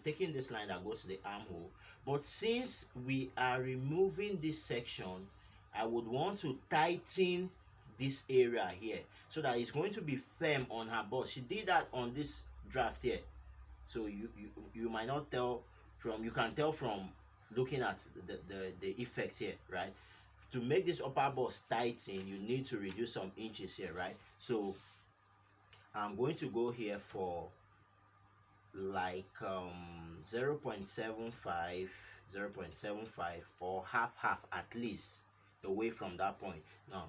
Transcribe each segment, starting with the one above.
taking this line that goes to the armhole. But since we are removing this section, I would want to tighten this area here so that it's going to be firm on her bust. She did that on this draft here, so you might not tell from, you can tell from looking at the effect here, right? To make this upper bust tighten, you need to reduce some inches here, right? So I'm going to go here for like 0.75 or half at least away from that point. Now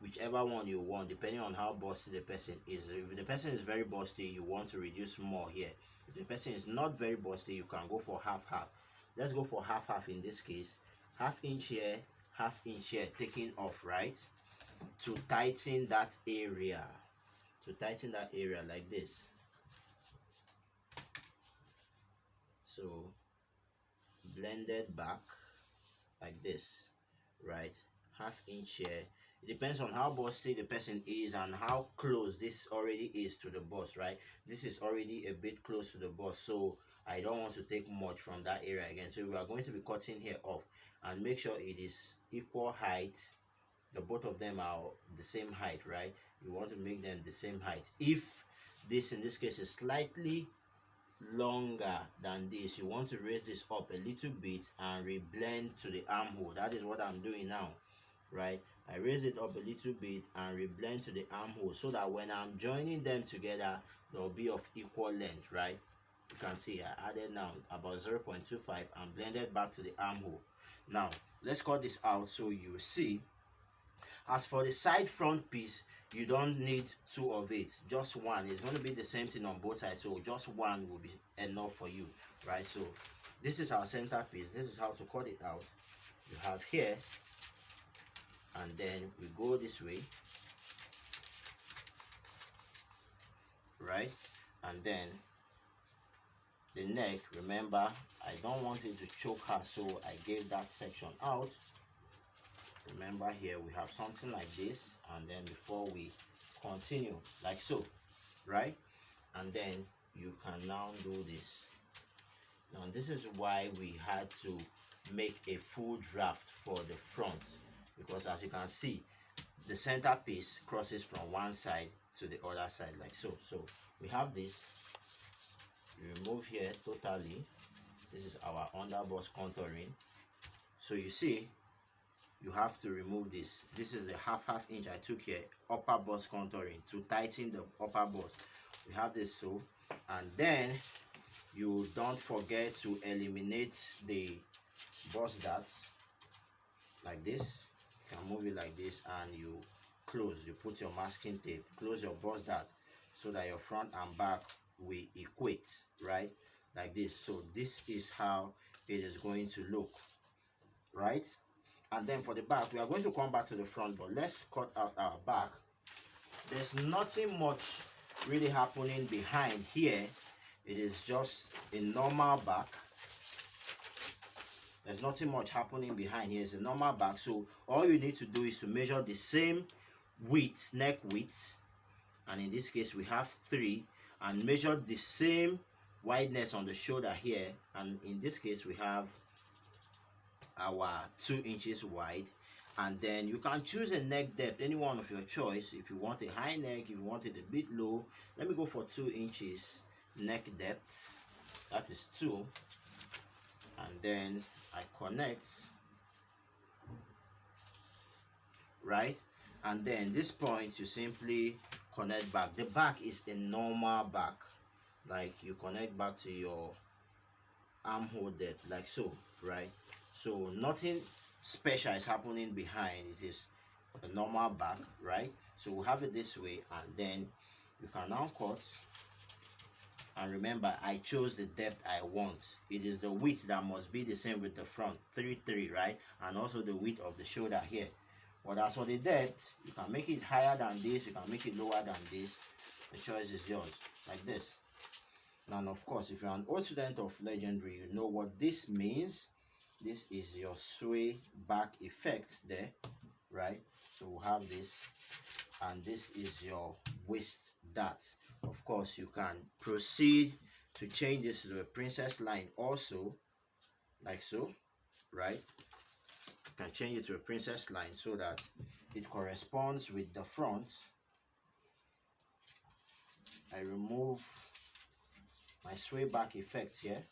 whichever one you want, depending on how busty the person is. If the person is very busty, you want to reduce more here. If the person is not very busty, you can go for half. Let's go for half in this case. Half inch here, taking off, right? To tighten that area, like this. So blended back like this, right? Half inch here. It depends on how busty the person is and how close this already is to the bust, right? This is already a bit close to the bust, so I don't want to take much from that area again. So we are going to be cutting here off, and make sure it is equal height. The both of them are the same height, right? You want to make them the same height. If this, in this case, is slightly longer than this, you want to raise this up a little bit and reblend to the armhole. That is what I'm doing now, right? I raise it up a little bit and reblend to the armhole so that when I'm joining them together, they'll be of equal length, right? You can see I added now about 0.25 and blended back to the armhole. Now let's cut this out so you see. As for the side front piece, you don't need two of it, just one. It's going to be the same thing on both sides, so just one will be enough for you, right? So this is our center piece. This is how to cut it out. You have here, and then we go this way, right? And then the neck, remember, I don't want it to choke her, so I gave that section out. Remember, here we have something like this, and then before we continue, like so, right? And then you can now do this. Now this is why we had to make a full draft for the front, because as you can see, the center piece crosses from one side to the other side, like so. So we have this. We remove here totally. This is our underbust contouring. So you see, you have to remove this. This is a half inch I took here, upper bust contouring to tighten the upper bust. We have this, so, and then you don't forget to eliminate the bust darts like this. You can move it like this, and you close. You put your masking tape, close your bust dart so that your front and back will equate, right? Like this. So this is how it is going to look, right? And then for the back, we are going to come back to the front, but let's cut out our back. There's nothing much really happening behind here. It is just a normal back. There's nothing much happening behind here. It's a normal back. So all you need to do is to measure the same width, neck width, and in this case we have 3, and measure the same wideness on the shoulder here, and in this case we have our 2 inches wide. And then you can choose a neck depth, any one of your choice. If you want a high neck, if you want it a bit low, let me go for 2 inches neck depth. That is 2. And then I connect, right? And then this point you simply connect back. The back is a normal back, like you connect back to your armhole depth, like so, right? So nothing special is happening behind. It is a normal back, right? So we'll have it this way, and then you can now cut. And remember, I chose the depth I want. It is the width that must be the same with the front, 3, right? And also the width of the shoulder here. But as for the depth, you can make it higher than this, you can make it lower than this. The choice is yours, like this. And of course, if you're an old student of Legendary, you know what this means. This is your sway back effect there, right? So we'll have this, and this is your waist dart. Of course, you can proceed to change this to a princess line also, like so, right? You can change it to a princess line so that it corresponds with the front. I remove my sway back effect here.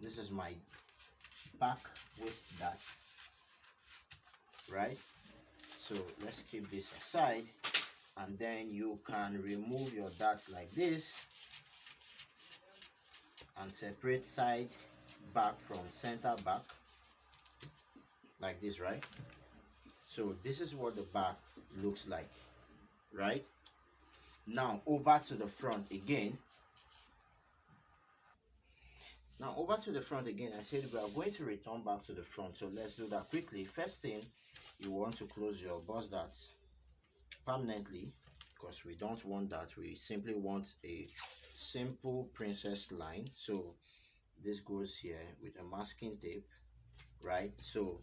This is my back waist dart, right? So let's keep this aside, and then you can remove your darts like this and separate side back from center back like this, right? So this is what the back looks like, right? Now over to the front again. Now over to the front again, I said we are going to return back to the front, so let's do that quickly. First thing, you want to close your bust dart permanently, because we don't want that. We simply want a simple princess line. So this goes here with a masking tape, right? So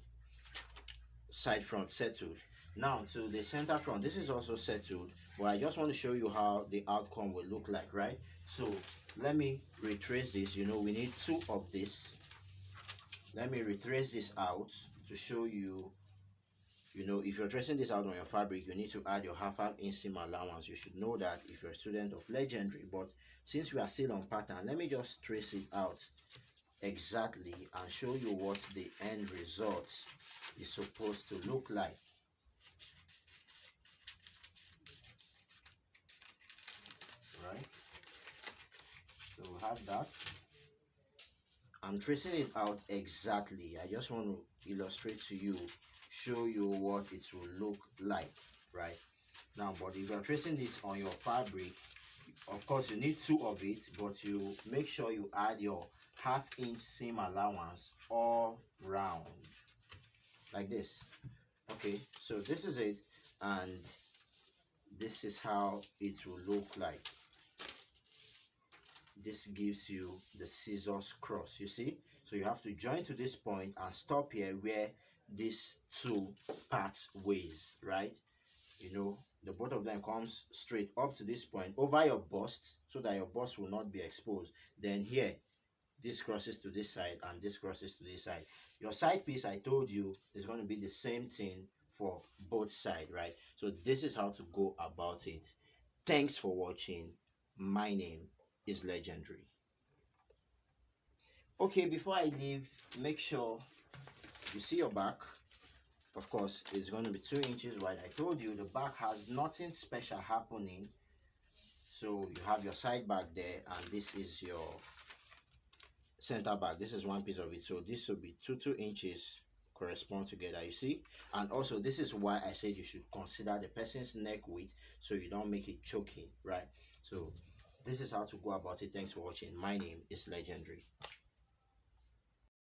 side front settled. Now to the center front, this is also settled, but I just want to show you how the outcome will look like, right? So let me retrace this. You know, we need two of this. Let me retrace this out to show you. You know, if you're tracing this out on your fabric, you need to add your half inseam allowance. You should know that if you're a student of Legendary. But since we are still on pattern, let me just trace it out exactly and show you what the end result is supposed to look like. Right? So we have that. I'm tracing it out exactly. I just want to illustrate to you, show you what it will look like, right? Now, but if you're tracing this on your fabric, of course you need two of it, but you make sure you add your half-inch seam allowance all round like this. Okay, so this is it, and this is how it will look like. This gives you the scissors cross, you see? So you have to join to this point and stop here where these two parts ways, right? You know, the both of them comes straight up to this point over your bust, so that your bust will not be exposed. Then here, this crosses to this side and this crosses to this side. Your side piece, I told you, is going to be the same thing for both sides, right? So this is how to go about it. Thanks for watching. My name is Legendary. Okay, before I leave, make sure you see your back. Of course, it's going to be 2 inches wide. I told you the back has nothing special happening. So you have your side back there, and this is your center back. This is one piece of it. So this will be 2 inches correspond together, you see. And also, this is why I said you should consider the person's neck width, so you don't make it choking, right? So this is how to go about it. Thanks for watching. My name is Legendary.